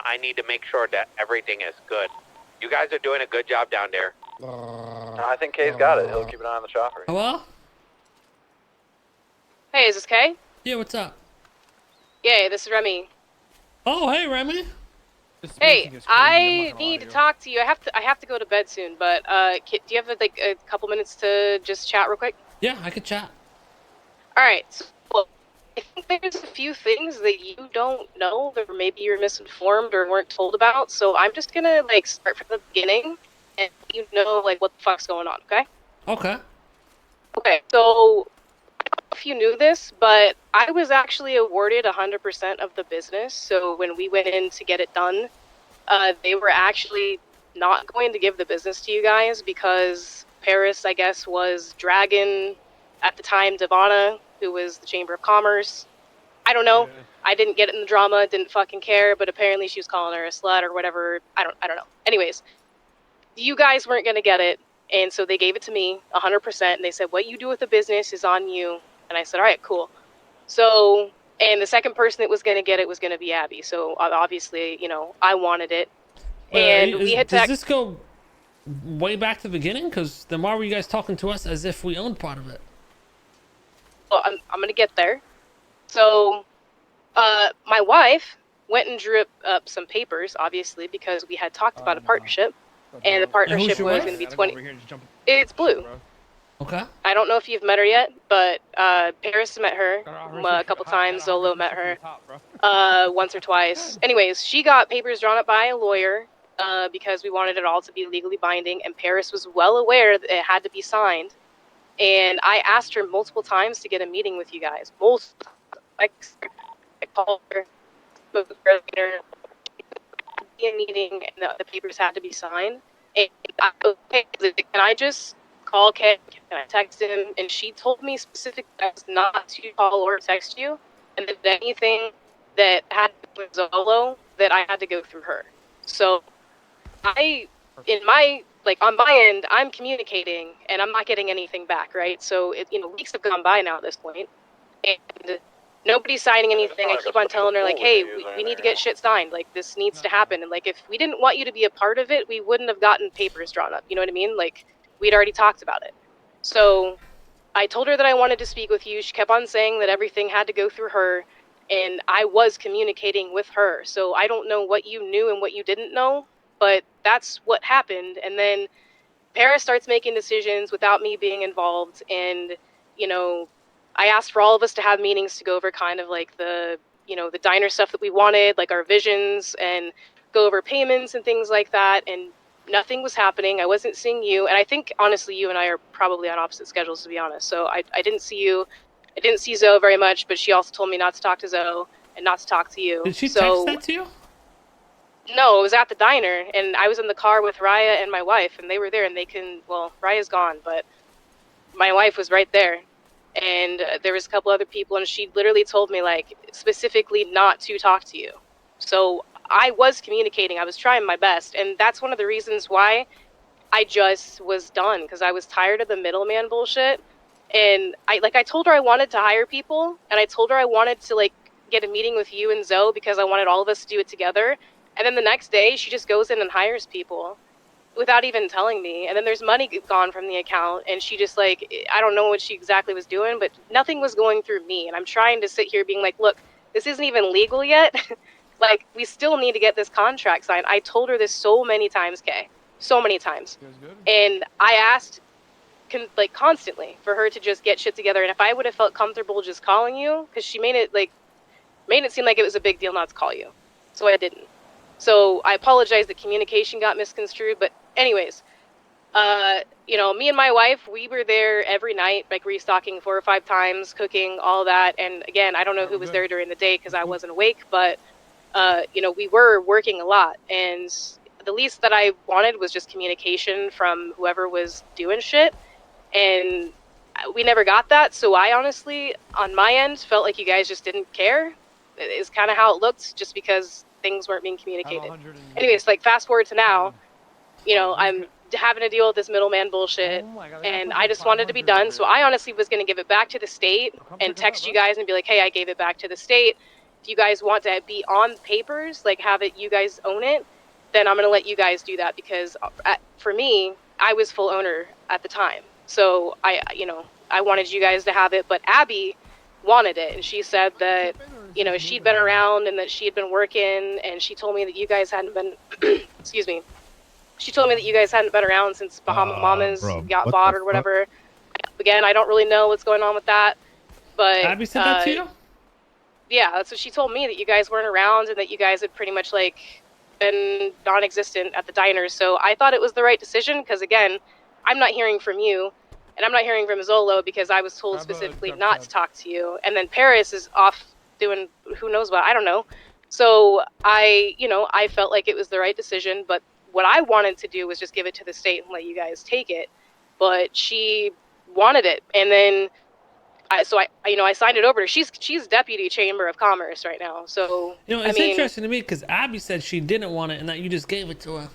I need to make sure that everything is good. You guys are doing a good job down there. I think Kay's got it. He'll keep an eye on the chopper. Hello? Hey, is this Kay? Yeah, what's up? Yeah, this is Remy. Oh, hey, Remy. Hey, I need to talk to you. I have to go to bed soon, but do you have like a couple minutes to just chat real quick? Yeah, I could chat. All right. So, well, I think there's a few things that you don't know, or maybe you're misinformed or weren't told about. So I'm just gonna like start from the beginning and let you know like what the fuck's going on. Okay? Okay. Okay. So I don't know if you knew this, but I was actually awarded 100% of the business. So when we went in to get it done, they were actually not going to give the business to you guys because Paris, I guess, was dragging, at the time, Devana, who was the Chamber of Commerce. I don't know. Yeah. I didn't get it in the drama, didn't fucking care, but apparently she was calling her a slut or whatever. I don't know. Anyways, you guys weren't going to get it, and so they gave it to me 100%, and they said, what you do with the business is on you. And I said, all right, cool. So, and the second person that was going to get it was going to be Abby. So obviously, you know, I wanted it. And we had does this go way back to the beginning? Because then why were you guys talking to us as if we owned part of it? Well, I'm going to get there. So, my wife went and drew up some papers, obviously, because we had talked about a partnership. And the partnership was going to be 20... It's Blue. Okay. I don't know if you've met her yet, but Paris met her a couple times. Zolo met her once or twice. Anyways, she got papers drawn up by a lawyer because we wanted it all to be legally binding, and Paris was well aware that it had to be signed. And I asked her multiple times to get a meeting with you guys. I called her, spoke with her later, a meeting, and the papers had to be signed. And I was okay, can I just call Ken? Can I text him? And she told me specifically not to call or text you, and if anything that had to do with Zolo, that I had to go through her. So on my end, I'm communicating, and I'm not getting anything back, right? So, weeks have gone by now at this point, and nobody's signing anything. I keep on telling her, like, hey, we need to get shit signed. Like, this needs to happen. And, like, if we didn't want you to be a part of it, we wouldn't have gotten papers drawn up. You know what I mean? Like, we'd already talked about it. So I told her that I wanted to speak with you. She kept on saying that everything had to go through her, and I was communicating with her. So I don't know what you knew and what you didn't know, but that's what happened. And then Paris starts making decisions without me being involved, and, I asked for all of us to have meetings to go over kind of like the diner stuff that we wanted, like our visions, and go over payments and things like that, and nothing was happening. I wasn't seeing you, and I think, honestly, you and I are probably on opposite schedules, to be honest. So I didn't see you. I didn't see Zoe very much, but she also told me not to talk to Zoe and not to talk to you. Did she text that to you? No, it was at the diner, and I was in the car with Raya and my wife, and they were there, and Raya's gone, but my wife was right there. And there was a couple other people, and she literally told me, like, specifically not to talk to you. So I was communicating. I was trying my best, and that's one of the reasons why I just was done, because I was tired of the middleman bullshit. And I told her I wanted to hire people, and I told her I wanted to, like, get a meeting with you and Zoe because I wanted all of us to do it together. And then the next day, she just goes in and hires people without even telling me. And then there's money gone from the account, and she just, like, I don't know what she exactly was doing, but nothing was going through me. And I'm trying to sit here being like, look, this isn't even legal yet. Like, we still need to get this contract signed. I told her this so many times, Kay. So many times. And I asked, constantly for her to just get shit together. And if I would have felt comfortable just calling you, because she made it seem like it was a big deal not to call you. So I didn't. So I apologize that communication got misconstrued, but anyways, me and my wife, we were there every night, like restocking 4 or 5 times, cooking, all that. And again, I don't know who was there during the day because I wasn't awake, but, we were working a lot. And the least that I wanted was just communication from whoever was doing shit. And we never got that. So I honestly, on my end, felt like you guys just didn't care. Is kind of how it looked, just because things weren't being communicated. Anyways, like, fast forward to now, I'm having to deal with this middleman bullshit, and I just wanted to be done. So I honestly was going to give it back to the state and text you guys and be like, hey, I gave it back to the state. if you guys want to be on papers, like have it, you guys own it, then I'm going to let you guys do that because for me, I was full owner at the time. So I wanted you guys to have it, but Abby wanted it. And she said that, she'd been around and that she had been working, and she told me that you guys hadn't been, excuse me. She told me that you guys hadn't been around since Bahama Mamas got bought or whatever. Again, I don't really know what's going on with that, but Abby said that to you? Yeah, that's what she told me, that you guys weren't around and that you guys had pretty much like been non-existent at the diner. So I thought it was the right decision because, again, I'm not hearing from you and I'm not hearing from Zolo because I was told specifically not to talk to you. And then Paris is off doing who knows what, I don't know. So I felt like it was the right decision, but what I wanted to do was just give it to the state and let you guys take it. But she wanted it, and then I signed it over to her. She's deputy chamber of commerce right now. So it's interesting to me because Abby said she didn't want it and that you just gave it to her.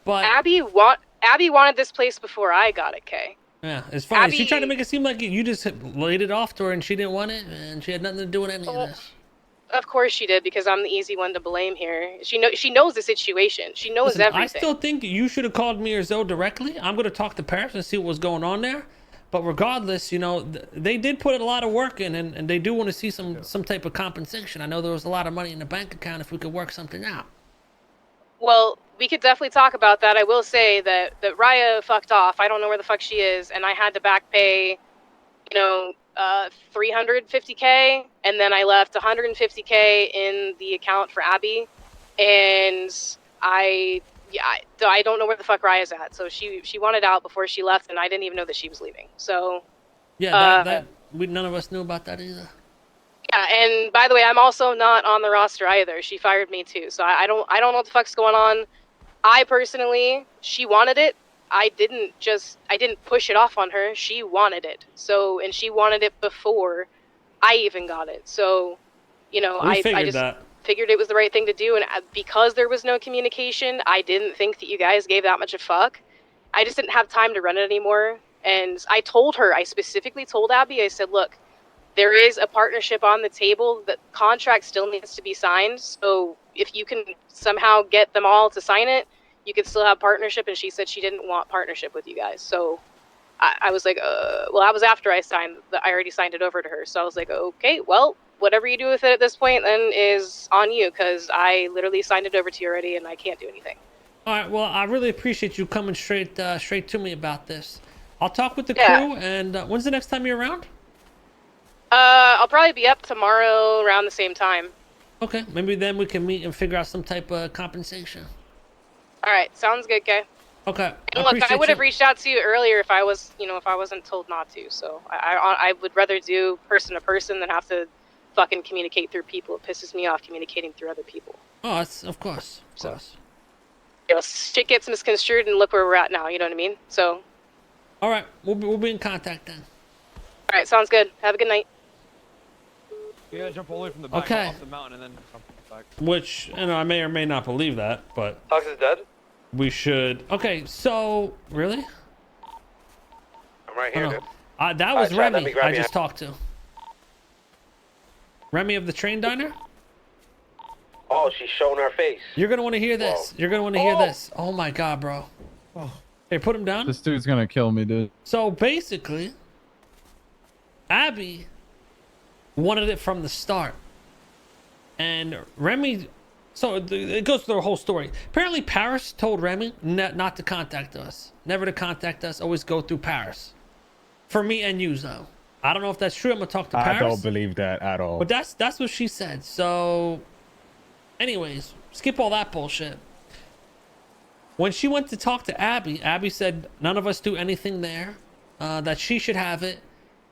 But Abby wanted this place before I got it, Kay. Yeah, it's funny. She tried to make it seem like you just laid it off to her and she didn't want it, and she had nothing to do with any of this. Of course she did, because I'm the easy one to blame here. She knows the situation. She knows everything. I still think you should have called me or Zoe directly. I'm going to talk to Paris and see what was going on there. But regardless, they did put a lot of work in, and they do want to see some type of compensation. I know there was a lot of money in the bank account if we could work something out. Well, we could definitely talk about that. I will say that Raya fucked off. I don't know where the fuck she is, and I had to back pay, $350K, and then I left $150K in the account for Abby, and I don't know where the fuck Raya's at. So she wanted out before she left, and I didn't even know that she was leaving. So yeah, none of us knew about that either. Yeah, and by the way, I'm also not on the roster either. She fired me too, so I don't know what the fuck's going on. I personally, she wanted it. I didn't push it off on her. She wanted it. So, and she wanted it before I even got it. So, I just figured it was the right thing to do. And because there was no communication, I didn't think that you guys gave that much a fuck. I just didn't have time to run it anymore. And I specifically told Abby, I said, look, there is a partnership on the table. The contract still needs to be signed. So if you can somehow get them all to sign it, you could still have partnership. And she said she didn't want partnership with you guys. So I was like, well, that was after I already signed it over to her. So I was like, okay, well, whatever you do with it at this point then is on you, because I literally signed it over to you already and I can't do anything. All right, well, I really appreciate you coming straight to me about this. I'll talk with the crew, and when's the next time you're around? I'll probably be up tomorrow around the same time. Okay, maybe then we can meet and figure out some type of compensation. All right, sounds good, Kay. Okay. And look, I would have reached out to you earlier if I wasn't told not to. So I would rather do person to person than have to fucking communicate through people. It pisses me off communicating through other people. Oh, that's of course. Shit gets misconstrued, and look where we're at now. You know what I mean? So. All right, we'll be in contact then. All right, sounds good. Have a good night. You gotta jump all the way from the back off the mountain and then jump back. Which, I may or may not believe that, but Hux is dead? We should. Okay, so really? I'm right here, dude. That was Remy I just talked to. Remy of the train diner? Oh, she's showing her face. You're gonna want to hear this. Whoa. You're gonna want to hear this. Oh my god, bro. Oh. Hey, put him down. This dude's gonna kill me, dude. So basically, Abby wanted it from the start, and Remy. So it goes through the whole story. Apparently, Paris told Remy not to contact us, never to contact us. Always go through Paris. For me and you, though. I don't know if that's true. I'm gonna talk to Paris. I don't believe that at all. But that's what she said. So, anyways, skip all that bullshit. When she went to talk to Abby, Abby said none of us do anything there. That she should have it.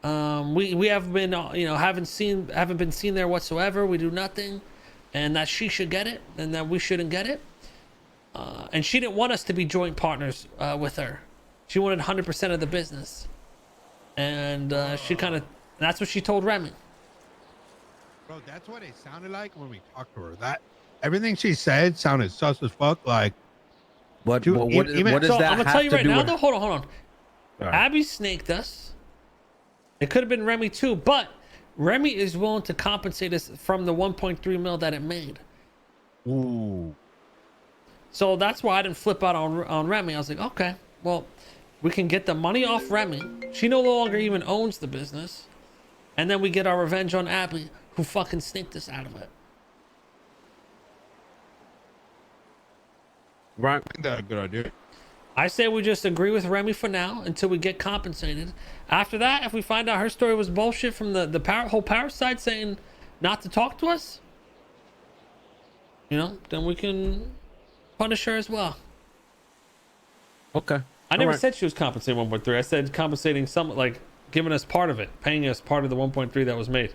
We have been, haven't been seen there whatsoever. We do nothing, and that she should get it, and that we shouldn't get it. And she didn't want us to be joint partners with her. She wanted 100% of the business, and that's what she told Remy. Bro, that's what it sounded like when we talked to her. That everything she said sounded sus as fuck. Like, what does that I'm gonna tell you right now, though. Hold on. Right. Abby snaked us. It could have been Remy too, but Remy is willing to compensate us from the 1.3 mil that it made. Ooh. So that's why I didn't flip out on Remy. I was like, okay, well, we can get the money off Remy. She no longer even owns the business. And then we get our revenge on Abby, who fucking sneaked us out of it. Right. I think that's a good idea. I say we just agree with Remy for now until we get compensated. After that, if we find out her story was bullshit from the whole power side saying not to talk to us, you know, then we can punish her as well. Okay. I never said she was compensating 1.3. I said compensating some, like giving us part of it, paying us part of the 1.3 that was made.